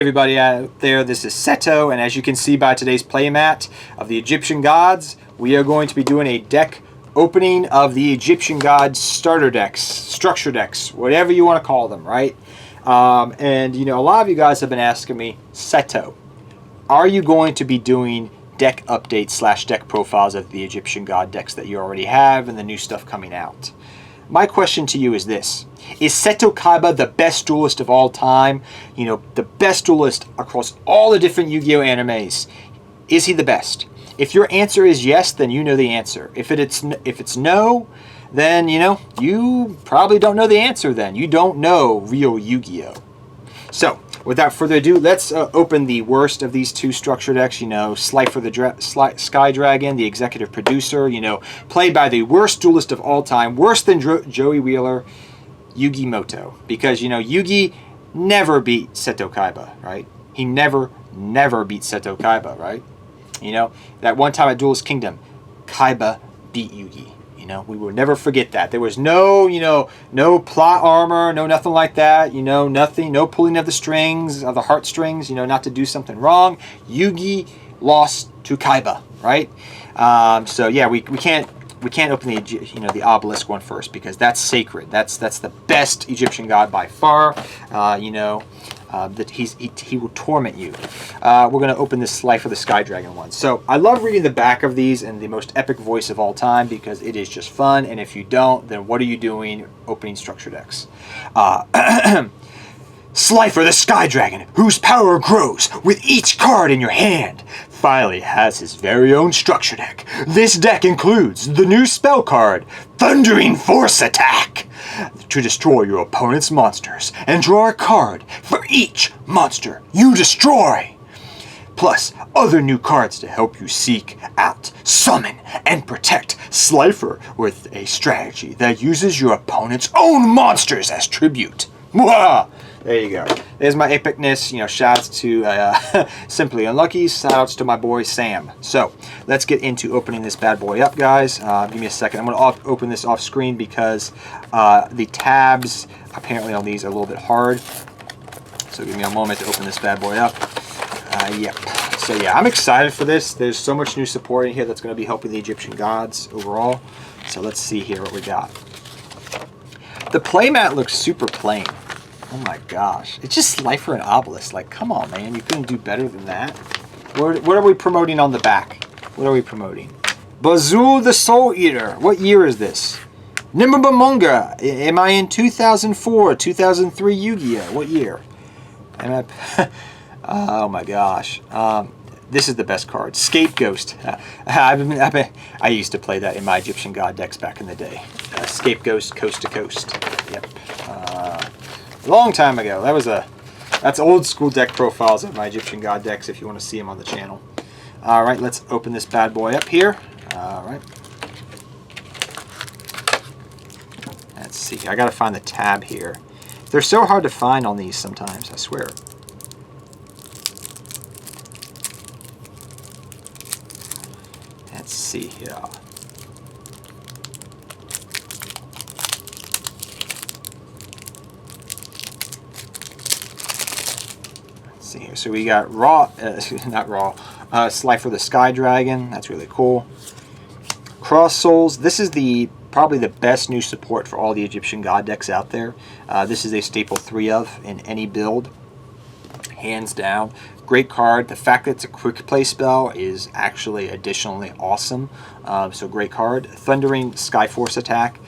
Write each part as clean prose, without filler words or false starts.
Everybody out there, this is Seto, and as you can see by today's playmat of the Egyptian gods, we are going to be doing a deck opening of the Egyptian gods starter decks, structure decks, whatever you want to call them, right? And you know, a lot of you guys have been asking me, Seto, are you going to be doing deck updates / deck profiles of the Egyptian god decks that you already have and the new stuff coming out? My question to you is this. Is Seto Kaiba the best duelist of all time? You know, the best duelist across all the different Yu-Gi-Oh animes. Is he the best? If your answer is yes, then you know the answer. If it's no, then, you know, you probably don't know the answer then. You don't know real Yu-Gi-Oh! So, without further ado, let's open the worst of these two structure decks. You know, Slifer the Sky Dragon, the executive producer, you know, played by the worst duelist of all time, worse than Joey Wheeler, Yugi Moto. Because, you know, Yugi never beat Seto Kaiba, right? He never beat Seto Kaiba, right? You know, that one time at Duelist Kingdom, Kaiba beat Yugi. You know, we will never forget that. There was no, you know, no plot armor, no nothing like that. You know, nothing, no pulling of the strings, of the heartstrings, you know, not to do something wrong. Yugi lost to Kaiba, right? So yeah, we can't open the, you know, the Obelisk one first because that's sacred. That's the best Egyptian god by far. You know, that he will torment you. We're going to open this Slifer the Sky Dragon one. So I love reading the back of these in the most epic voice of all time because it is just fun. And if you don't, then what are you doing opening structure decks? Slifer the Sky Dragon, whose power grows with each card in your hand, finally has his very own structure deck. This deck includes the new spell card, Thundering Force Attack, to destroy your opponent's monsters and draw a card for each monster you destroy. Plus, other new cards to help you seek out, summon, and protect Slifer with a strategy that uses your opponent's own monsters as tribute. Mwah! There you go. There's my epicness. You know, shouts to Simply Unlucky. Shoutouts to my boy Sam. So let's get into opening this bad boy up, guys. Give me a second. I'm going to open this off screen because the tabs apparently on these are a little bit hard. So give me a moment to open this bad boy up. Yep. So yeah, I'm excited for this. There's so much new support in here that's going to be helping the Egyptian gods overall. So let's see here what we got. The playmat looks super plain. Oh my gosh. It's just Slifer and Obelisk. Like, come on, man. You couldn't do better than that. What are we promoting on the back? What are we promoting? Bazoo the Soul Eater. What year is this? Nimbamunga. Am I in 2004, 2003 Yu-Gi-Oh? What year? Am I... oh my gosh. This is the best card. Scapegoat. I used to play that in my Egyptian god decks back in the day. Scapegoat Coast to Coast. Yep. Long time ago. That's old school deck profiles of my Egyptian god decks if you want to see them on the channel. Alright, let's open this bad boy up here. Alright. Let's see. I gotta find the tab here. They're so hard to find on these sometimes, I swear. Let's see here. See here. So we got Slifer the Sky Dragon. That's really cool. Cross Souls. This is probably the best new support for all the Egyptian god decks out there. This is a staple 3 of in any build. Hands down. Great card. The fact that it's a quick play spell is actually additionally awesome. So great card. Thundering Sky Force Attack.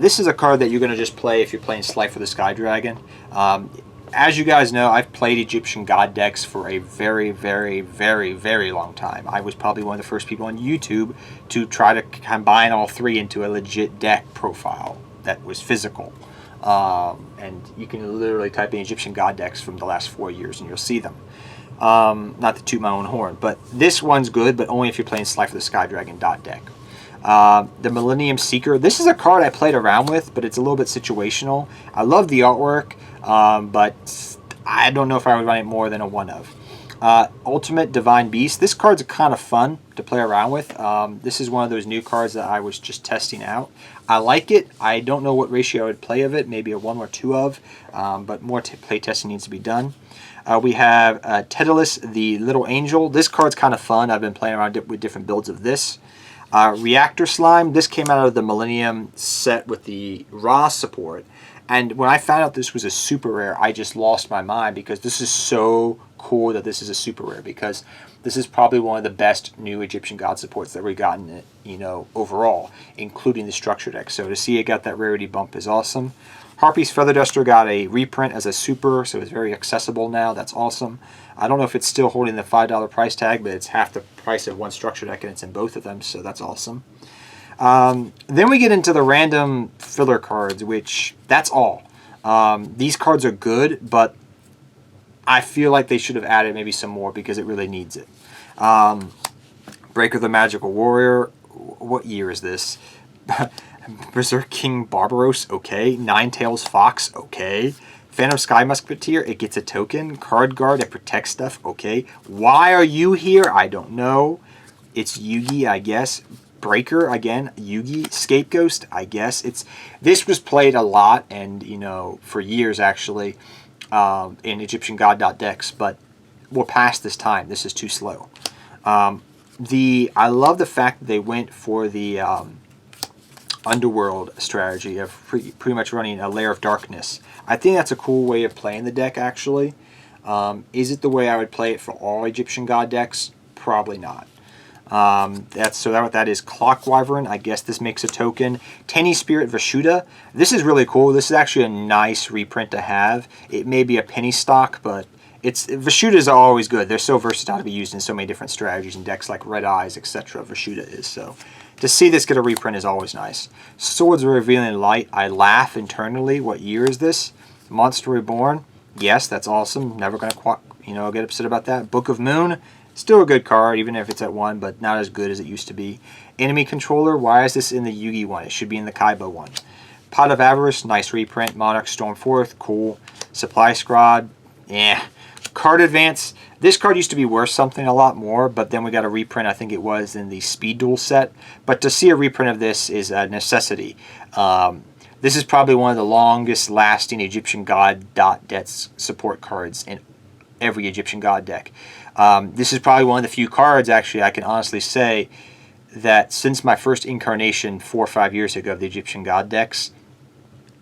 This is a card that you're going to just play if you're playing Slifer the Sky Dragon. As you guys know, I've played Egyptian god decks for a very, very, very, very long time. I was probably one of the first people on YouTube to try to combine all 3 into a legit deck profile that was physical. And you can literally type in Egyptian god decks from the last 4 years and you'll see them. Not to toot my own horn, but this one's good, but only if you're playing Slifer the Sky Dragon deck. The Millennium Seeker. This is a card I played around with, but it's a little bit situational. I love the artwork, but I don't know if I would run it more than a 1 of. Ultimate Divine Beast. This card's kind of fun to play around with. This is one of those new cards that I was just testing out. I like it. I don't know what ratio I would play of it. Maybe a 1 or 2 of, but more play testing needs to be done. We have Obelisk the Little Angel. This card's kind of fun. I've been playing around with different builds of this. Reactor Slime. This came out of the Millennium set with the Raw support. And when I found out this was a super rare, I just lost my mind, because this is so cool that this is a super rare, because this is probably one of the best new Egyptian God supports that we've gotten, you know, overall, including the structure deck. So to see it got that rarity bump is awesome. Harpy's Feather Duster got a reprint as a super, so it's very accessible now. That's awesome. I don't know if it's still holding the $5 price tag, but it's half the price of one structure deck, and it's in both of them, so that's awesome. Then we get into the random filler cards, which that's all. These cards are good, but I feel like they should have added maybe some more, because it really needs it. Breaker the Magical Warrior. What year is this? Berserk King Barbaros, okay. Nine-Tails Fox, okay. Phantom Sky Musketeer, it gets a token. Card Guard, it protects stuff, okay. Why are you here? I don't know. It's Yugi, I guess. Breaker, again, Yugi. Scapegoat, I guess. This was played a lot, and, you know, for years, actually, in Egyptian God decks, but we're past this time. This is too slow. I love the fact that they went for the Underworld strategy of pretty much running a Lair of Darkness. I think that's a cool way of playing the deck, actually. Is it the way I would play it for all Egyptian God decks? Probably not. That is Clock Wyvern. I guess this makes a token. Tiny Spirit Vashuda. This is really cool. This is actually a nice reprint to have. It may be a penny stock, but Vashudas are always good. They're so versatile to be used in so many different strategies and decks like Red Eyes, etc. Vashuda is. So to see this get a reprint is always nice. Swords of Revealing Light. I laugh internally. What year is this? Monster Reborn. Yes, that's awesome. Never going to get upset about that. Book of Moon. Still a good card, even if it's at 1, but not as good as it used to be. Enemy Controller. Why is this in the Yugi one? It should be in the Kaiba one. Pot of Avarice. Nice reprint. Monarch Stormforth. Cool. Supply Squad. Yeah. Card Advance. This card used to be worth something a lot more, but then we got a reprint, I think it was, in the Speed Duel set. But to see a reprint of this is a necessity. This is probably one of the longest lasting Egyptian God decks support cards in every Egyptian God deck. This is probably one of the few cards, actually, I can honestly say that since my first incarnation 4 or 5 years ago of the Egyptian God decks,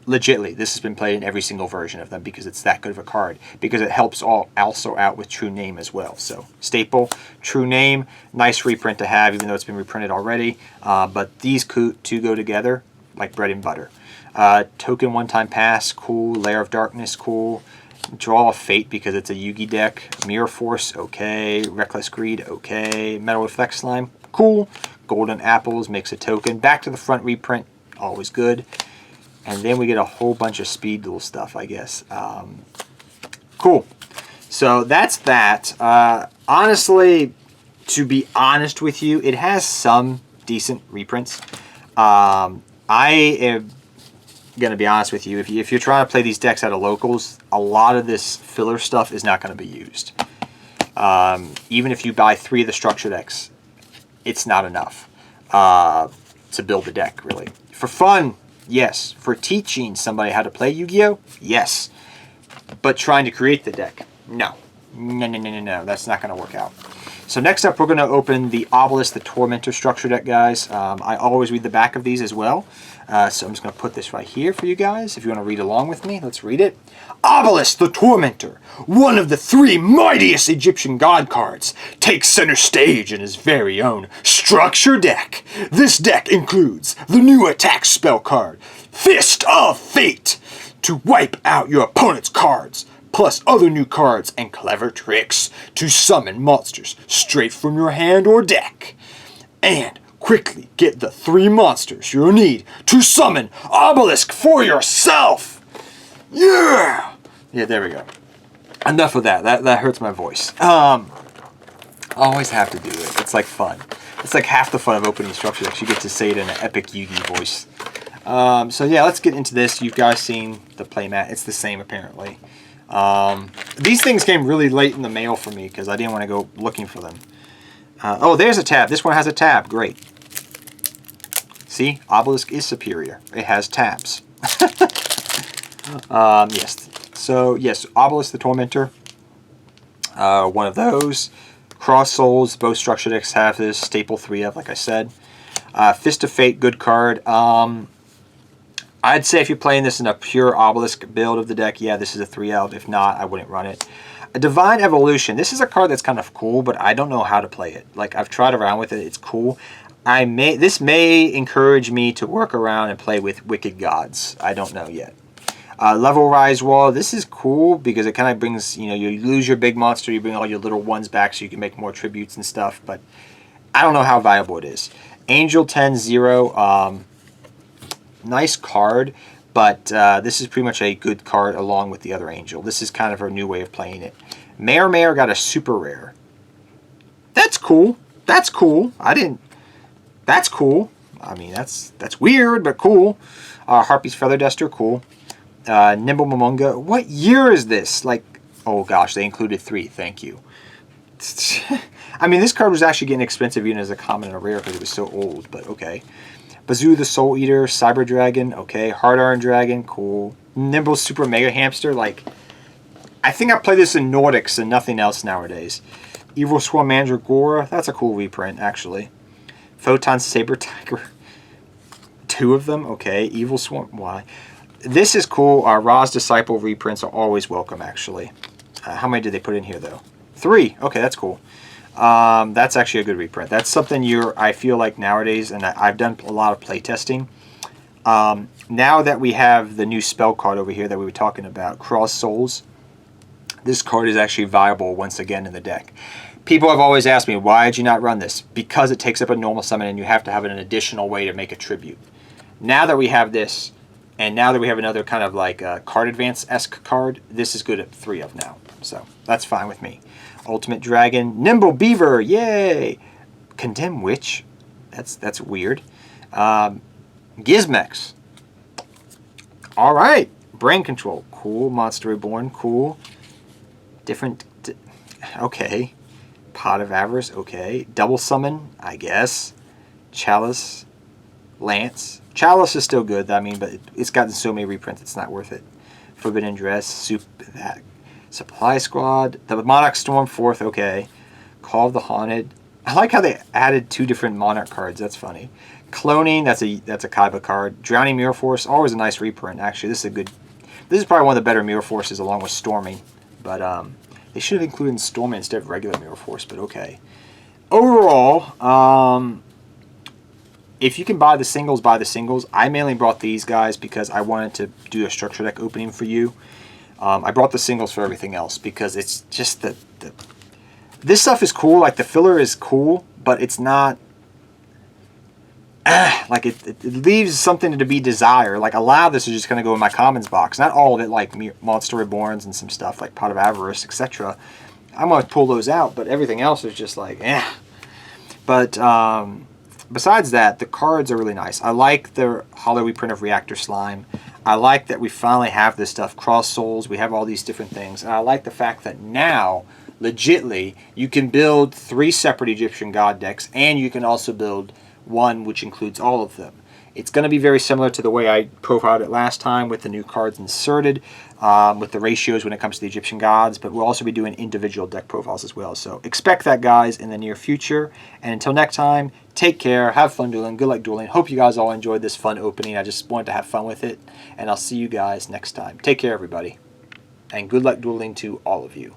legitly, this has been played in every single version of them, because it's that good of a card. Because it helps also out with True Name as well. So, staple, True Name, nice reprint to have, even though it's been reprinted already. But these two go together like bread and butter. Token One-Time Pass, cool. Lair of Darkness, cool. Draw of Fate, because it's a Yugi deck. Mirror Force, okay. Reckless Greed, okay. Metal Effect Slime, cool. Golden Apples makes a token. Back to the Front reprint, always good. And then we get a whole bunch of Speed Duel stuff, I guess. Cool. So that's that. Honestly, to be honest with you, it has some decent reprints. I am going to be honest with you. If you're trying to play these decks out of locals, a lot of this filler stuff is not going to be used. Even if you buy 3 of the structure decks, it's not enough to build the deck, really. For fun, yes. For teaching somebody how to play Yu-Gi-Oh, yes. But trying to create the deck, no. No. That's not going to work out. So next up, we're going to open the Obelisk the Tormentor structure deck, guys. I always read the back of these as well. So I'm just going to put this right here for you guys. If you want to read along with me, let's read it. Obelisk the Tormentor, one of the 3 mightiest Egyptian god cards, takes center stage in his very own structure deck. This deck includes the new attack spell card, Fist of Fate, to wipe out your opponent's cards, plus other new cards and clever tricks to summon monsters straight from your hand or deck. And quickly get the 3 monsters you'll need to summon Obelisk for yourself. Yeah! Yeah, there we go. Enough of that. That hurts my voice. I always have to do it. It's like fun. It's like half the fun of opening structure decks. You get to say it in an epic Yugi voice. So yeah, let's get into this. You've guys seen the playmat. It's the same, apparently. These things came really late in the mail for me because I didn't want to go looking for them. Oh, there's a tab. This one has a tab. Great. See? Obelisk is superior. It has tabs. Yes. So, yes, Obelisk the Tormentor. One of those. Cross Souls, both structure decks have this. Staple 3 of, like I said. Fist of Fate, good card. I'd say if you're playing this in a pure Obelisk build of the deck, yeah, this is a 3 of. If not, I wouldn't run it. A Divine Evolution. This is a card that's kind of cool, but I don't know how to play it. Like, I've tried around with it. It's cool. This may encourage me to work around and play with Wicked Gods. I don't know yet. Level Rise Wall. This is cool because it kind of brings, you know, you lose your big monster, you bring all your little ones back so you can make more tributes and stuff, but I don't know how viable it is. Angel 10-0. Nice card, but this is pretty much a good card along with the other Angel. This is kind of a new way of playing it. Mayor got a super rare. That's cool. That's cool. That's cool. I mean, that's weird, but cool. Harpy's Feather Duster, cool. Nimble Momonga. What year is this? Like, oh gosh, they included 3. Thank you. I mean, this card was actually getting expensive even as a common and a rare because it was so old, but okay. Bazoo the Soul Eater, Cyber Dragon, okay. Hard Iron Dragon, cool. Nimble Super Mega Hamster, like, I think I play this in Nordics and nothing else nowadays. Evil Swarm Mandragora, that's a cool reprint, actually. Photon Saber Tiger, 2 of them, okay. Evil Swarm, why? This is cool. Ra's Disciple reprints are always welcome, actually. How many did they put in here, though? 3, okay, that's cool. That's actually a good reprint. That's something I feel like nowadays, and I've done a lot of play testing. Now that we have the new spell card over here that we were talking about, Cross Souls, this card is actually viable once again in the deck. People have always asked me, why did you not run this? Because it takes up a normal summon and you have to have an additional way to make a tribute. Now that we have this, and now that we have another kind of like card advance-esque card, this is good at 3 of now. So that's fine with me. Ultimate Dragon, Nimble Beaver, yay! Condemn Witch, that's weird. Gizmex. All right, Brain Control, cool. Monster Reborn, cool. Okay. Pot of Avarice, okay. Double Summon, I guess. Chalice, Lance. Chalice is still good, I mean, but it's gotten so many reprints, it's not worth it. Forbidden Dress, Supply Squad, the Monarch Storm 4th, okay. Call of the Haunted. I like how they added 2 different Monarch cards, that's funny. Cloning, that's a Kaiba card. Drowning Mirror Force, always a nice reprint, actually. This is probably one of the better Mirror Forces along with Storming. But they should have included Storming instead of regular Mirror Force, but okay. Overall, if you can buy the singles, buy the singles. I mainly brought these guys because I wanted to do a structure deck opening for you. I brought the singles for everything else because it's just this stuff is cool. Like the filler is cool, but it's not like it leaves something to be desired. Like a lot of this is just going to go in my commons box. Not all of it, like Monster Reborns and some stuff like Pot of Avarice, etc. I'm going to pull those out, but everything else is just like But besides that, the cards are really nice. I like the hollow reprint of Reactor Slime. I like that we finally have this stuff. Cross Souls, we have all these different things. And I like the fact that now, legitly, you can build 3 separate Egyptian God decks, and you can also build one which includes all of them. It's going to be very similar to the way I profiled it last time with the new cards inserted, with the ratios when it comes to the Egyptian gods, but we'll also be doing individual deck profiles as well. So expect that, guys, in the near future. And until next time, take care, have fun dueling, good luck dueling. Hope you guys all enjoyed this fun opening. I just wanted to have fun with it, and I'll see you guys next time. Take care, everybody, and good luck dueling to all of you.